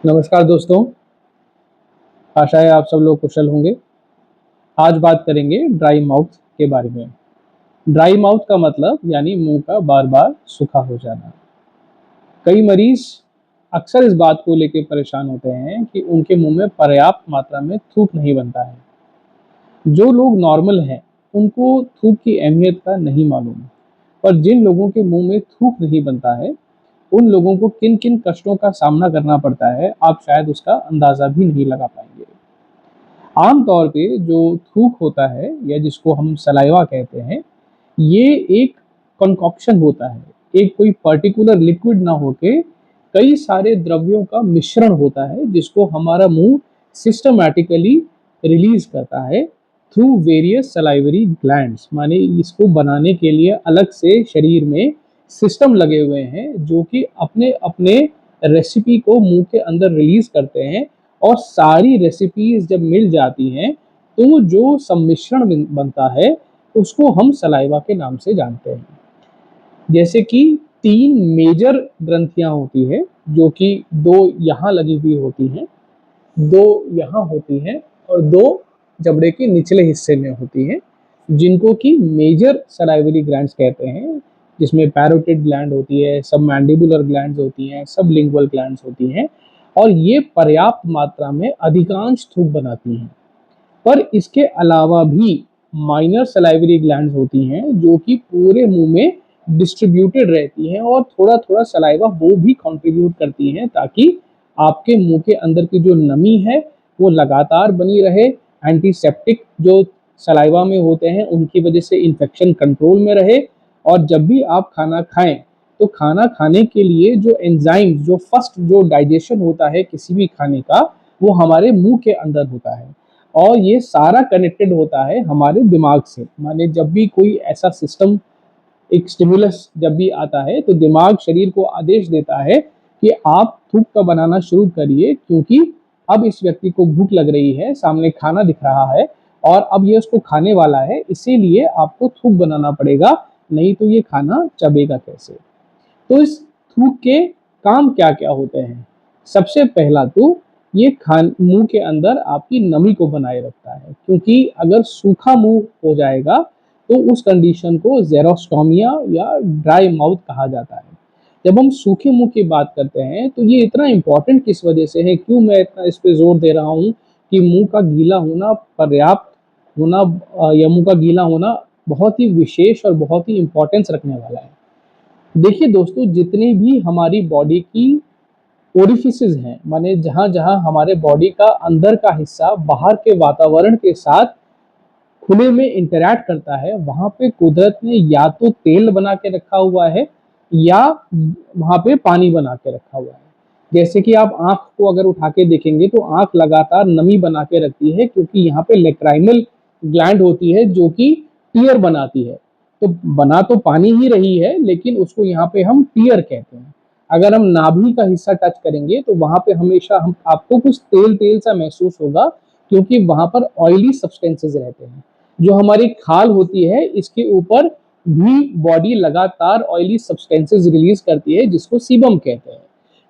नमस्कार दोस्तों, आशा है आप सब लोग कुशल होंगे। आज बात करेंगे ड्राई माउथ के बारे में। ड्राई माउथ का मतलब यानी मुंह का बार-बार सूखा हो जाना। कई मरीज अक्सर इस बात को लेकर परेशान होते हैं कि उनके मुंह में पर्याप्त मात्रा में थूक नहीं बनता है। जो लोग नॉर्मल हैं, उनको थूक की अहमियत का नहीं मालूम, पर जिन लोगों के मुंह में थूक नहीं बनता है, उन लोगों को किन-किन कष्टों का सामना करना पड़ता है, आप शायद उसका अंदाजा भी नहीं लगा पाएंगे। आम तौर पे जो थूक होता है या जिसको हम सलाइवा कहते हैं, ये एक कंकॉक्शन होता है। एक कोई पर्टिकुलर लिक्विड ना होके कई सारे द्रव्यों का मिश्रण होता है जिसको हमारा मुंह सिस्टमैटिकली रिलीज करता है थ्रू वेरियस सलाइवरी ग्लैंड्स। माने इसको बनाने के लिए अलग से शरीर में सिस्टम लगे हुए हैं जो कि अपने अपने रेसिपी को मुंह के अंदर रिलीज करते हैं, और सारी रेसिपीज जब मिल जाती हैं तो जो सम्मिश्रण बनता है उसको हम सलाइवा के नाम से जानते हैं। जैसे कि 3 मेजर ग्रंथियां होती है जो कि 2 यहाँ लगी हुई होती हैं, 2 यहाँ होती हैं और 2 जबड़े के निचले हिस्से में होती हैं, जिनको कि मेजर सलाइवरी ग्लैंड्स कहते हैं, जिसमें पैरोटिड ग्लैंड होती है, सब मैंडिबुलर ग्लैंड्स होती हैं, सब लिंगुअल ग्लैंड्स होती हैं, और ये पर्याप्त मात्रा में अधिकांश थूक बनाती हैं। पर इसके अलावा भी माइनर सलाइवरी ग्लैंड्स होती हैं जो कि पूरे मुंह में डिस्ट्रीब्यूटेड रहती हैं और थोड़ा थोड़ा सलाइवा वो भी कंट्रीब्यूट करती हैं ताकि आपके मुंह के अंदर की जो नमी है वो लगातार बनी रहे। एंटीसेप्टिक जो सलाइवा में होते हैं उनकी वजह से इन्फेक्शन कंट्रोल में रहे, और जब भी आप खाना खाएं तो खाना खाने के लिए जो एंजाइम जो फर्स्ट जो डाइजेशन होता है किसी भी खाने का, वो हमारे मुंह के अंदर होता है। और ये सारा कनेक्टेड होता है हमारे दिमाग से। माने जब भी कोई ऐसा सिस्टम, एक स्टिमुलस जब भी आता है तो दिमाग शरीर को आदेश देता है कि आप थूक का बनाना शुरू करिए, क्योंकि अब इस व्यक्ति को भूख लग रही है, सामने खाना दिख रहा है और अब ये उसको खाने वाला है, इसीलिए आपको थूक बनाना पड़ेगा, नहीं तो ये खाना चबेगा कैसे। तो इस थूक के काम क्या क्या होते हैं? सबसे पहला तो ये खान मुंह के अंदर आपकी नमी को बनाए रखता है, क्योंकि अगर सूखा मुंह हो जाएगा तो उस कंडीशन को जेरोस्टोमिया या ड्राई माउथ कहा जाता है। जब हम सूखे मुंह की बात करते हैं तो ये इतना इम्पोर्टेंट किस वजह से है, क्यों मैं इतना इस पे जोर दे रहा हूँ कि मुंह का गीला होना, पर्याप्त होना, या मुंह का गीला होना बहुत ही विशेष और बहुत ही इम्पोर्टेंस रखने वाला है। देखिए दोस्तों, जितनी भी हमारी बॉडी की ओरिफिसेस हैं, माने जहाँ जहाँ हमारे बॉडी का अंदर का हिस्सा बाहर के वातावरण के साथ खुले में इंटरैक्ट करता है, वहां पे कुदरत ने या तो तेल बना के रखा हुआ है या वहां पे पानी बना के रखा हुआ है। जैसे कि आप आंख को अगर उठा के देखेंगे तो आंख लगातार नमी बना के रखती है, क्योंकि यहाँ पे लेक्राइमल ग्लैंड होती है जो कि टीयर बनाती है। तो बना तो पानी ही रही है, लेकिन उसको यहाँ पे हम टीयर कहते हैं। अगर हम नाभि का हिस्सा टच करेंगे तो वहां पे हमेशा हम आपको कुछ तेल तेल सा महसूस होगा, क्योंकि वहां पर ऑयली सब्सटेंसेस रहते हैं। जो हमारी खाल होती है इसके ऊपर भी बॉडी लगातार ऑयली सब्सटेंसेस रिलीज करती है, जिसको सीबम कहते हैं।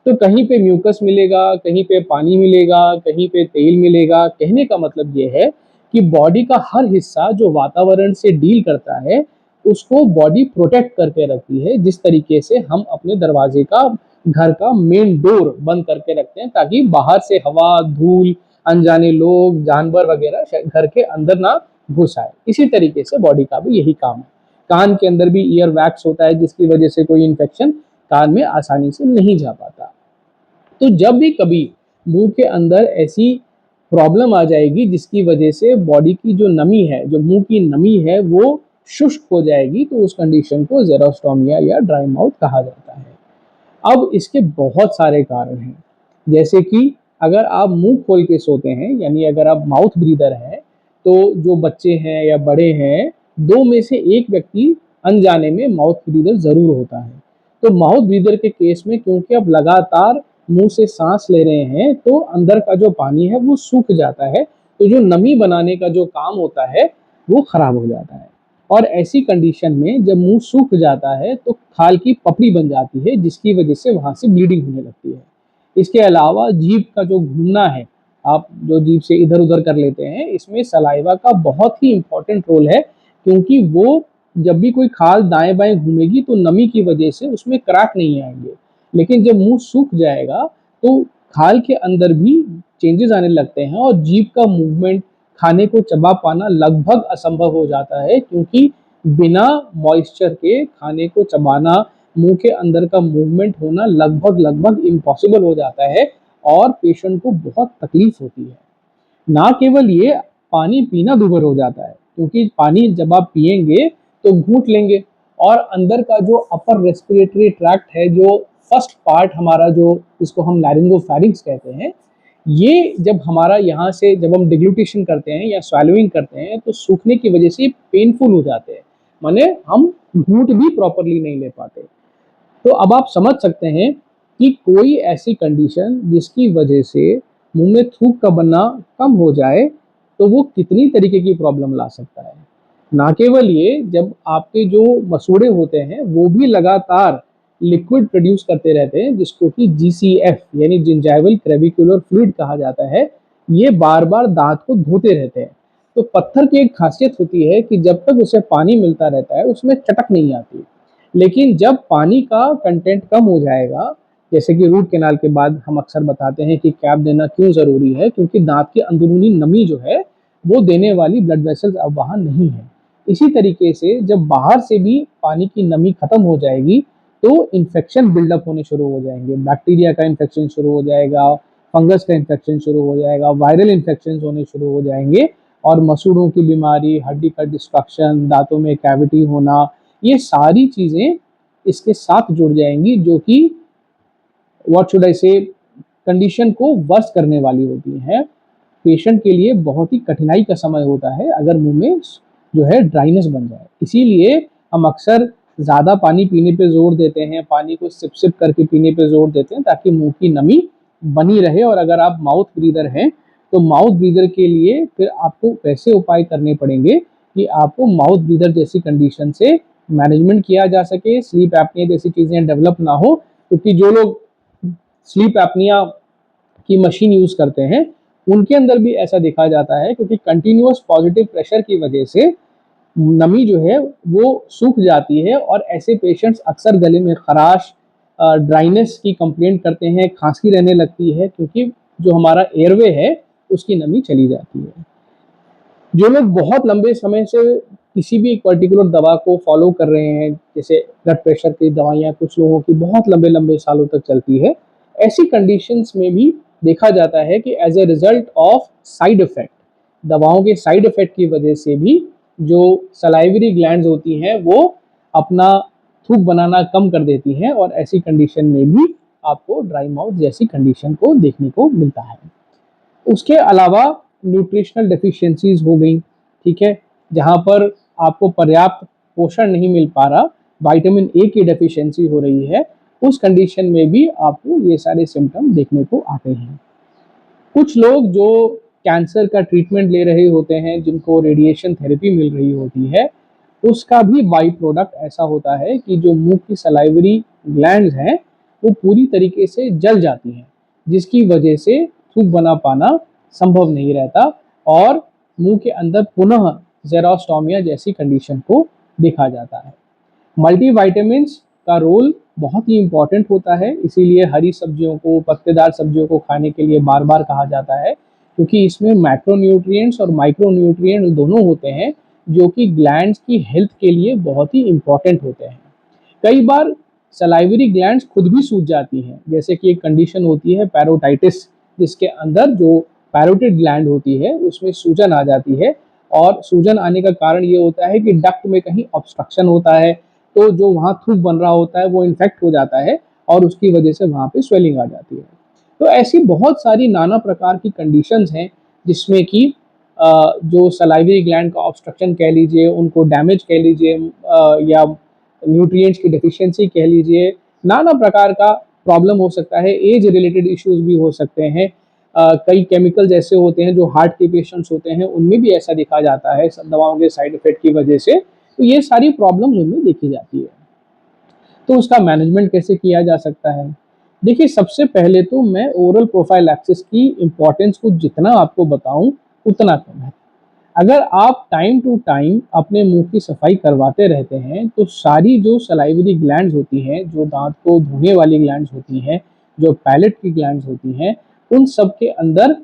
तो कहीं पे म्यूकस मिलेगा, कहीं पे पानी मिलेगा, कहीं पे तेल मिलेगा। कहने का मतलब ये है कि बॉडी का हर हिस्सा जो वातावरण से डील करता है उसको बॉडी प्रोटेक्ट करके रखती है, जिस तरीके से हम अपने दरवाजे का, घर का मेन डोर बंद करके रखते हैं ताकि बाहर से हवा, धूल, अनजाने लोग, जानवर वगैरह घर के अंदर ना घुस आए। इसी तरीके से बॉडी का भी यही काम है। कान के अंदर भी ईयर वैक्स होता है, जिसकी वजह से कोई इन्फेक्शन कान में आसानी से नहीं जा पाता। तो जब भी कभी मुंह के अंदर ऐसी प्रॉब्लम आ जाएगी जिसकी वजह से बॉडी की जो नमी है, जो मुंह की नमी है, वो शुष्क हो जाएगी, तो उस कंडीशन को जेरोस्टोमिया या ड्राई माउथ कहा जाता है। अब इसके बहुत सारे कारण हैं, जैसे कि अगर आप मुंह खोल के सोते हैं, यानी अगर आप माउथ ब्रीदर हैं, तो जो बच्चे हैं या बड़े हैं, दो में से एक व्यक्ति अनजाने में माउथ ब्रीदर जरूर होता है। तो माउथ ब्रीदर के केस में क्योंकि आप लगातार मुंह से सांस ले रहे हैं तो अंदर का जो पानी है वो सूख जाता है, तो जो नमी बनाने का जो काम होता है वो खराब हो जाता है। और ऐसी कंडीशन में जब मुंह सूख जाता है तो खाल की पपड़ी बन जाती है, जिसकी वजह से वहां से ब्लीडिंग होने लगती है। इसके अलावा जीभ का जो घूमना है, आप जो जीभ से इधर उधर कर लेते हैं, इसमें सलाइवा का बहुत ही इंपॉर्टेंट रोल है, क्योंकि वो जब भी कोई खाल दाएं बाएं घूमेगी तो नमी की वजह से उसमें क्रैक नहीं आएंगे, लेकिन जब मुंह सूख जाएगा तो खाल के अंदर भी चेंजेस आने लगते हैं और जीभ का मूवमेंट, खाने को चबा पाना लगभग असंभव हो जाता है, क्योंकि बिना मॉइस्चर के खाने को चबाना, मुंह के अंदर का मूवमेंट होना लगभग लगभग इम्पॉसिबल हो जाता है और पेशेंट को बहुत तकलीफ होती है। ना केवल ये, पानी पीना दूभर हो जाता है, क्योंकि पानी जब आप पिएंगे तो घूंट लेंगे और अंदर का जो अपर रेस्पिरेटरी ट्रैक्ट है, जो फर्स्ट पार्ट हमारा, जो इसको हम लैरिंगोफैरिंक्स कहते हैं, ये जब हमारा यहाँ से जब हम डिग्लूटेशन करते हैं या स्वैलोइंग करते हैं तो सूखने की वजह से पेनफुल हो जाते हैं, माने हम घूंट भी प्रॉपरली नहीं ले पाते। तो अब आप समझ सकते हैं कि कोई ऐसी कंडीशन जिसकी वजह से मुंह में थूक का बनना कम हो जाए तो वो कितनी तरीके की प्रॉब्लम ला सकता है। ना केवल ये, जब आपके जो मसूड़े होते हैं वो भी लगातार लिक्विड प्रोड्यूस करते रहते हैं, जिसको कि जीसीएफ यानी जिंजाइवल क्रेविकुलर फ्लूइड कहा जाता है, ये बार बार दांत को धोते रहते हैं। तो पत्थर की एक खासियत होती है कि जब तक उसे पानी मिलता रहता है उसमें चटक नहीं आती, लेकिन जब पानी का कंटेंट कम हो जाएगा, जैसे कि रूट कैनाल के बाद हम अक्सर बताते हैं कि कैप देना क्यों ज़रूरी है, क्योंकि दांत की अंदरूनी नमी जो है वो देने वाली ब्लड वेसल्स अब वहाँ नहीं है। इसी तरीके से जब बाहर से भी पानी की नमी खत्म हो जाएगी तो इन्फेक्शन बिल्डअप होने शुरू हो जाएंगे, बैक्टीरिया का इन्फेक्शन शुरू हो जाएगा, फंगस का इन्फेक्शन शुरू हो जाएगा, वायरल इन्फेक्शन होने शुरू हो जाएंगे और मसूड़ों की बीमारी, हड्डी का डिस्ट्रक्शन, दांतों में कैविटी होना, ये सारी चीज़ें इसके साथ जुड़ जाएंगी, जो कि व्हाट शुड आई से कंडीशन को वर्स करने वाली होती हैं। पेशेंट के लिए बहुत ही कठिनाई का समय होता है अगर मुंह में जो है ड्राइनेस बन जाए। इसीलिए हम अक्सर ज़्यादा पानी पीने पे जोर देते हैं, पानी को सिप सिप करके पीने पे जोर देते हैं ताकि मुंह की नमी बनी रहे। और अगर आप माउथ ब्रीदर हैं तो माउथ ब्रीदर के लिए फिर आपको वैसे उपाय करने पड़ेंगे कि आपको माउथ ब्रीदर जैसी कंडीशन से मैनेजमेंट किया जा सके, स्लीप एपनिया जैसी चीज़ें डेवलप ना हो। क्योंकि जो लोग स्लीप एपनिया की मशीन यूज़ करते हैं उनके अंदर भी ऐसा देखा जाता है, क्योंकि कंटिन्यूअस पॉजिटिव प्रेशर की वजह से नमी जो है वो सूख जाती है और ऐसे पेशेंट्स अक्सर गले में खराश, ड्राइनेस की कंप्लेंट करते हैं, खांसी रहने लगती है, क्योंकि जो हमारा एयरवे है उसकी नमी चली जाती है। जो लोग बहुत लंबे समय से किसी भी एक पर्टिकुलर दवा को फॉलो कर रहे हैं, जैसे ब्लड प्रेशर की दवाइयाँ कुछ लोगों की बहुत लंबे लंबे सालों तक चलती है, ऐसी कंडीशंस में भी देखा जाता है कि as a result of side effect, दवाओं के साइड इफेक्ट की वजह से भी जो सलाइवरी ग्लैंड्स होती हैं वो अपना थूक बनाना कम कर देती हैं और ऐसी कंडीशन में भी आपको ड्राई माउथ जैसी कंडीशन को देखने को मिलता है। उसके अलावा न्यूट्रिशनल डेफिशिएंसीज हो गई, ठीक है, जहाँ पर आपको पर्याप्त पोषण नहीं मिल पा रहा, विटामिन ए की डेफिशिएंसी हो रही है, उस कंडीशन में भी आपको ये सारे सिम्टम देखने को आते हैं। कुछ लोग जो कैंसर का ट्रीटमेंट ले रहे होते हैं, जिनको रेडिएशन थेरेपी मिल रही होती है, उसका भी बाई प्रोडक्ट ऐसा होता है कि जो मुंह की सलाइवरी ग्लैंड्स हैं वो पूरी तरीके से जल जाती हैं, जिसकी वजह से थूक बना पाना संभव नहीं रहता और मुंह के अंदर पुनः जेरोस्टोमिया जैसी कंडीशन को देखा जाता है। मल्टीविटामिन्स का रोल बहुत ही इम्पॉर्टेंट होता है, इसीलिए हरी सब्जियों को, पत्तेदार सब्जियों को खाने के लिए बार बार कहा जाता है, क्योंकि इसमें मैक्रोन्यूट्रिएंट्स और माइक्रोन्यूट्रिएंट्स दोनों होते हैं जो कि ग्लैंड्स की हेल्थ के लिए बहुत ही इम्पॉर्टेंट होते हैं। कई बार सलाइवरी ग्लैंड्स खुद भी सूज जाती हैं, जैसे कि एक कंडीशन होती है पैरोटाइटिस, जिसके अंदर जो पैरोटिड ग्लैंड होती है उसमें सूजन आ जाती है और सूजन आने का कारण ये होता है कि डक्ट में कहीं ऑब्स्ट्रक्शन होता है, तो जो वहाँ थूक बन रहा होता है वो इन्फेक्ट हो जाता है और उसकी वजह से वहाँ पे स्वेलिंग आ जाती है। तो ऐसी बहुत सारी नाना प्रकार की कंडीशंस हैं जिसमें कि जो सलाइवरी ग्लैंड का ऑब्स्ट्रक्शन कह लीजिए, उनको डैमेज कह लीजिए, या न्यूट्रिएंट्स की डेफिशिएंसी कह लीजिए, नाना प्रकार का प्रॉब्लम हो सकता है, एज रिलेटेड इश्यूज भी हो सकते हैं। कई केमिकल्स ऐसे होते हैं जो हार्ट के पेशेंट्स होते हैं, उनमें भी ऐसा देखा जाता है दवाओं के साइड इफेक्ट की वजह से। तो ये सारी प्रॉब्लम्स उनमें देखी जाती है। तो उसका मैनेजमेंट कैसे किया जा सकता है? देखिए, सबसे पहले तो मैं ओरल प्रोफाइलैक्सिस की इम्पोर्टेंस को जितना आपको बताऊं उतना कम है। अगर आप टाइम टू टाइम अपने मुंह की सफाई करवाते रहते हैं तो सारी जो सलाइवरी ग्लैंड्स होती हैं, जो दांत को धोने वाली ग्लैंड्स होती हैं, जो पैलेट की ग्लैंड्स होती हैं, उन सब के अंदर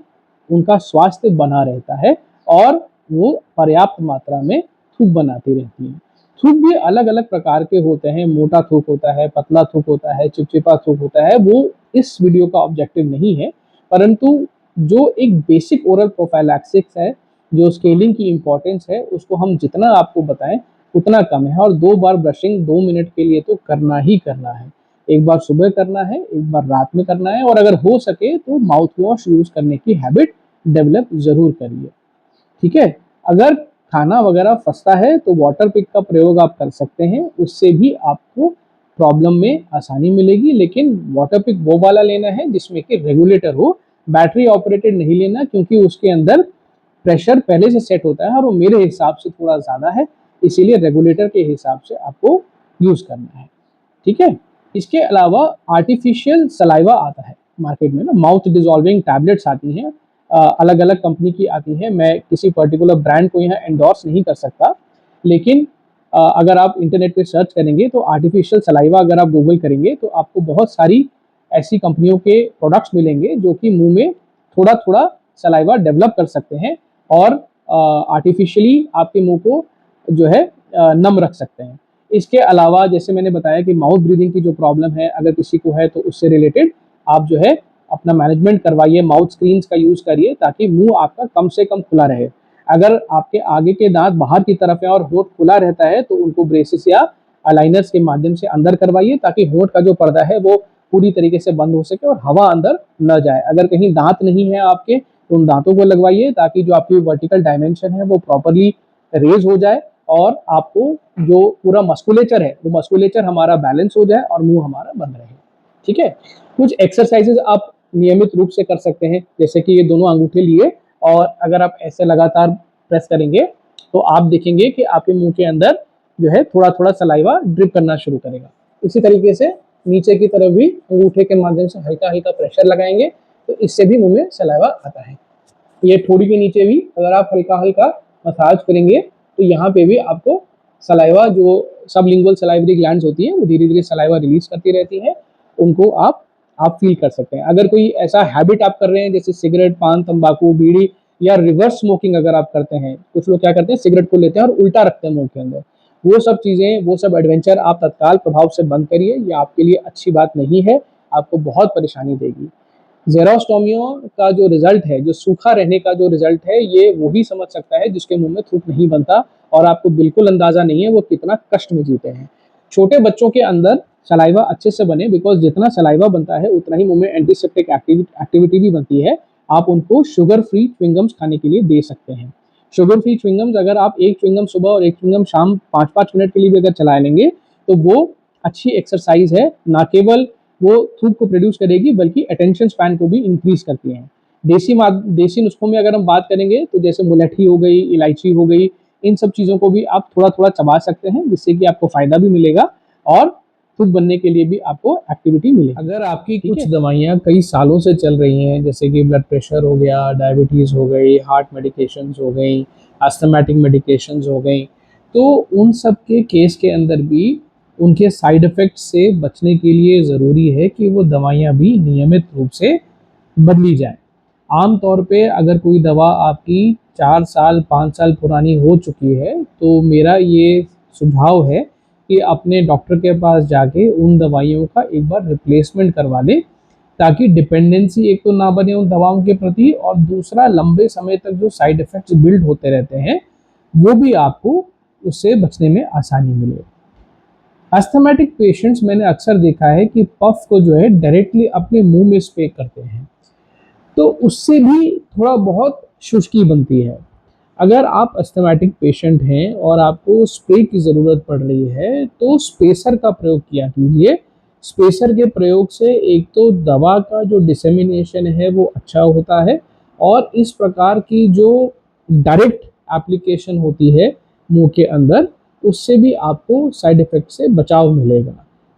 उनका स्वास्थ्य बना रहता है और वो पर्याप्त मात्रा में थूक बनाती रहती हैं। थूक भी अलग अलग प्रकार के होते हैं, मोटा थूक होता है, पतला थूक होता है, चिपचिपा थूक होता है, वो इस वीडियो का ऑब्जेक्टिव नहीं है। परंतु जो एक बेसिक ओरल प्रोफाइलैक्सिस है, जो स्केलिंग की इम्पोर्टेंस है, उसको हम जितना आपको बताएं उतना कम है। और 2 बार ब्रशिंग 2 मिनट के लिए तो करना ही करना है। एक बार सुबह करना है, एक बार रात में करना है, और अगर हो सके तो माउथ वॉश यूज करने की हैबिट डेवलप जरूर करिए। ठीक है। अगर खाना वगैरह फंसता है तो वाटर पिक का प्रयोग आप कर सकते हैं, उससे भी आपको प्रॉब्लम में आसानी मिलेगी। लेकिन वाटर पिक वो वाला लेना है जिसमें कि रेगुलेटर हो, बैटरी ऑपरेटेड नहीं लेना, क्योंकि उसके अंदर प्रेशर पहले से सेट होता है और वो मेरे हिसाब से थोड़ा ज़्यादा है, इसीलिए रेगुलेटर के हिसाब से आपको यूज़ करना है। ठीक है। इसके अलावा आर्टिफिशियल सलाइवा आता है मार्केट में ना, माउथ डिजॉल्विंग टैबलेट्स आती हैं, अलग अलग कंपनी की आती हैं। मैं किसी पर्टिकुलर ब्रांड को यहाँ एंडोर्स नहीं कर सकता, लेकिन अगर आप इंटरनेट पे सर्च करेंगे तो आर्टिफिशियल सलाइवा अगर आप गूगल करेंगे तो आपको बहुत सारी ऐसी कंपनियों के प्रोडक्ट्स मिलेंगे जो कि मुंह में थोड़ा थोड़ा सलाइवा डेवलप कर सकते हैं और आर्टिफिशियली आपके मुंह को जो है नम रख सकते हैं। इसके अलावा जैसे मैंने बताया कि माउथ ब्रीदिंग की जो प्रॉब्लम है अगर किसी को है तो उससे रिलेटेड आप जो है अपना मैनेजमेंट करवाइए, माउथ स्क्रीन्स का यूज़ करिए ताकि मुंह आपका कम से कम खुला रहे। अगर आपके आगे के दांत बाहर की तरफ है और होंठ खुला रहता है तो उनको ब्रेसेस या अलाइनर्स के माध्यम से अंदर करवाइए ताकि होंठ का जो पर्दा है वो पूरी तरीके से बंद हो सके और हवा अंदर न जाए। अगर कहीं दांत नहीं है आपके तो उन दांतों को लगवाइए ताकि जो आपकी वर्टिकल डायमेंशन है वो प्रॉपरली रेज हो जाए और आपको जो पूरा मस्कुलेचर है वो मस्कुलेचर हमारा बैलेंस हो जाए और मुंह हमारा बंद रहे। ठीक है। कुछ एक्सरसाइजेज आप नियमित रूप से कर सकते हैं, जैसे कि ये दोनों अंगूठे लिए और अगर आप ऐसे लगातार प्रेस करेंगे तो आप देखेंगे कि आपके मुंह के अंदर जो है थोड़ा थोड़ा सलाइवा ड्रिप करना शुरू करेगा। इसी तरीके से नीचे की तरफ भी अंगूठे के माध्यम से हल्का हल्का प्रेशर लगाएंगे तो इससे भी मुंह में सलाइवा आता है। ये ठोड़ी के नीचे भी अगर आप हल्का हल्का मसाज करेंगे तो यहाँ पे भी आपको सलाइवा, जो सबलिंगुअल सलाइवरी ग्लैंड्स होती हैं वो धीरे धीरे सलाइवा रिलीज करती रहती है, उनको आप फील कर सकते हैं। अगर कोई ऐसा हैबिट आप कर रहे हैं जैसे सिगरेट, पान, तंबाकू, बीड़ी या रिवर्स स्मोकिंग अगर आप करते हैं, कुछ लोग क्या करते हैं सिगरेट को लेते हैं और उल्टा रखते हैं मुंह के अंदर, वो सब चीज़ें, वो सब एडवेंचर आप तत्काल प्रभाव से बंद करिए। ये आपके लिए अच्छी बात नहीं है, आपको बहुत परेशानी देगी। जेरोस्टोमियो का जो रिजल्ट है, जो सूखा रहने का जो रिजल्ट है, ये वो ही समझ सकता है जिसके मुंह में थूक नहीं बनता और आपको बिल्कुल अंदाजा नहीं है वो कितना कष्ट में जीते हैं। छोटे बच्चों के अंदर सलाइवा अच्छे से बने, बिकॉज जितना सलाइवा बनता है उतना ही मुंह में एंटीसेप्टिक एक्टिविटी भी बनती है। आप उनको शुगर फ्री च्युइंगम्स खाने के लिए दे सकते हैं। शुगर फ्री च्युइंगम्स अगर आप एक च्युइंगम सुबह और एक च्युइंगम शाम 5-5 मिनट के लिए भी अगर चला लेंगे तो वो अच्छी एक्सरसाइज है। ना केवल वो थूक को प्रोड्यूस करेगी बल्कि अटेंशन स्पैन को भी इंक्रीज करती है। देसी नुस्खों में अगर हम बात करेंगे तो जैसे मुलट्ठी हो गई, इलायची हो गई, इन सब चीज़ों को भी आप थोड़ा थोड़ा चबा सकते हैं जिससे कि आपको फायदा भी मिलेगा और थूक बनने के लिए भी आपको एक्टिविटी मिलेगी। अगर आपकी कुछ दवाइयाँ कई सालों से चल रही हैं, जैसे कि ब्लड प्रेशर हो गया, डायबिटीज़ हो गई, हार्ट मेडिकेशंस हो गई, एस्थमेटिक मेडिकेशंस हो गई, तो उन सब के केस के अंदर भी उनके साइड इफ़ेक्ट से बचने के लिए ज़रूरी है कि वो दवाइयाँ भी नियमित रूप से बदली जाएँ। आम तौर पे अगर कोई दवा आपकी 4 साल, 5 साल पुरानी हो चुकी है, तो मेरा ये सुझाव है कि अपने डॉक्टर के पास जाके उन दवाइयों का एक बार रिप्लेसमेंट करवा लें, ताकि डिपेंडेंसी एक तो ना बने उन दवाओं के प्रति और दूसरा लंबे समय तक जो साइड इफ़ेक्ट्स बिल्ड होते रहते हैं, वो भी आपको उससे बचने में आसानी मिले। अस्थमैटिक पेशेंट्स मैंने अक्सर देखा है कि पफ को जो है डायरेक्टली अपने मुंह में स्प्रे करते हैं, तो उससे भी थोड़ा बहुत शुष्की बनती है। अगर आप अस्थमैटिक पेशेंट हैं और आपको स्प्रे की ज़रूरत पड़ रही है तो स्पेसर का प्रयोग किया कीजिए। स्पेसर के प्रयोग से एक तो दवा का जो डिसेमिनेशन है वो अच्छा होता है और इस प्रकार की जो डायरेक्ट एप्लीकेशन होती है मुंह के अंदर, उससे भी आपको साइड इफ़ेक्ट से बचाव मिलेगा।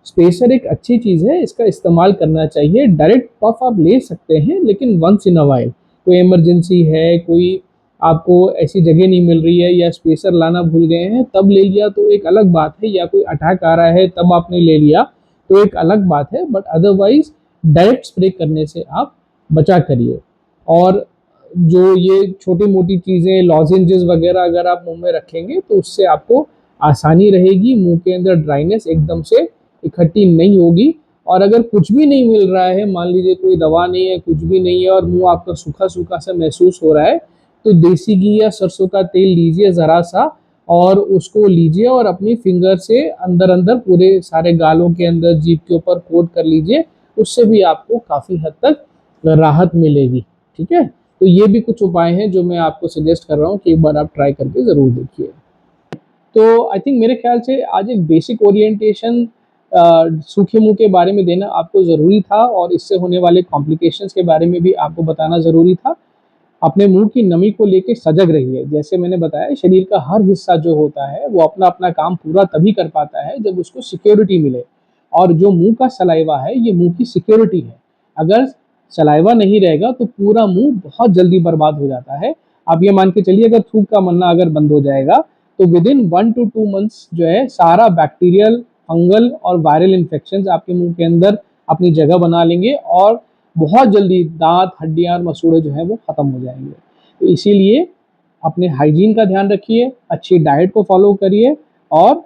स्पेसर एक अच्छी चीज़ है, इसका इस्तेमाल करना चाहिए। डायरेक्ट पफ आप ले सकते हैं, लेकिन वंस इन अ वाइल, कोई इमरजेंसी है, कोई आपको ऐसी जगह नहीं मिल रही है या स्पेसर लाना भूल गए हैं तब ले लिया तो एक अलग बात है, या कोई अटैक आ रहा है तब आपने ले लिया तो एक अलग बात है। बट अदरवाइज डायरेक्ट स्प्रे करने से आप बचा करिए। और जो ये छोटी मोटी चीज़ें, लॉजेंजेस वगैरह अगर आप मुंह में रखेंगे तो उससे आपको आसानी रहेगी, मुंह के अंदर ड्राइनेस एकदम से इकट्ठी नहीं होगी। और अगर कुछ भी नहीं मिल रहा है, मान लीजिए कोई दवा नहीं है, कुछ भी नहीं है और मुंह आपका सूखा सूखा सा महसूस हो रहा है, तो देसी घी या सरसों का तेल लीजिए ज़रा सा, और उसको लीजिए और अपनी फिंगर से अंदर अंदर पूरे सारे गालों के अंदर, जीभ के ऊपर कोट कर लीजिए। उससे भी आपको काफ़ी हद तक राहत मिलेगी। ठीक है, तो ये भी कुछ उपाय हैं जो मैं आपको सजेस्ट कर रहा हूँ कि एक बार आप ट्राई करके ज़रूर देखिए। तो आई थिंक मेरे ख्याल से आज एक बेसिक ओरिएंटेशन सूखे मुंह के बारे में देना आपको ज़रूरी था, और इससे होने वाले कॉम्प्लिकेशंस के बारे में भी आपको बताना ज़रूरी था। अपने मुंह की नमी को लेके सजग रहिए। जैसे मैंने बताया, शरीर का हर हिस्सा जो होता है वो अपना अपना काम पूरा तभी कर पाता है जब उसको सिक्योरिटी मिले, और जो मुंह का सलाइवा है ये मुंह की सिक्योरिटी है। अगर सलाइवा नहीं रहेगा तो पूरा मुंह बहुत जल्दी बर्बाद हो जाता है। आप ये मान के चलिए, अगर थूक का बनना अगर बंद हो जाएगा तो विद इन 1 to 2 मंथ्स जो है सारा बैक्टीरियल, फंगल और वायरल इन्फेक्शन आपके मुंह के अंदर अपनी जगह बना लेंगे, और बहुत जल्दी दांत, हड्डियां और मसूड़े जो है वो खत्म हो जाएंगे। तो इसीलिए अपने हाइजीन का ध्यान रखिए, अच्छी डाइट को फॉलो करिए और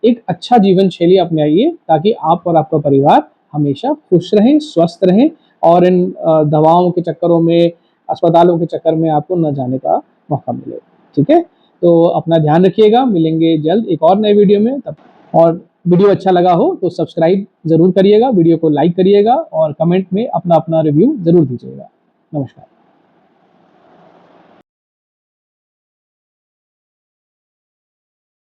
एक अच्छा जीवन शैली अपनाइए, ताकि आप और आपका परिवार हमेशा खुश रहें, स्वस्थ रहें, और इन दवाओं के चक्करों में, अस्पतालों के चक्कर में आपको न जाने का मौका मिले। ठीक है, तो अपना ध्यान रखिएगा। मिलेंगे जल्द एक और नए वीडियो में। तब, और वीडियो अच्छा लगा हो तो सब्सक्राइब ज़रूर करिएगा, वीडियो को लाइक करिएगा और कमेंट में अपना अपना रिव्यू ज़रूर दीजिएगा। नमस्कार।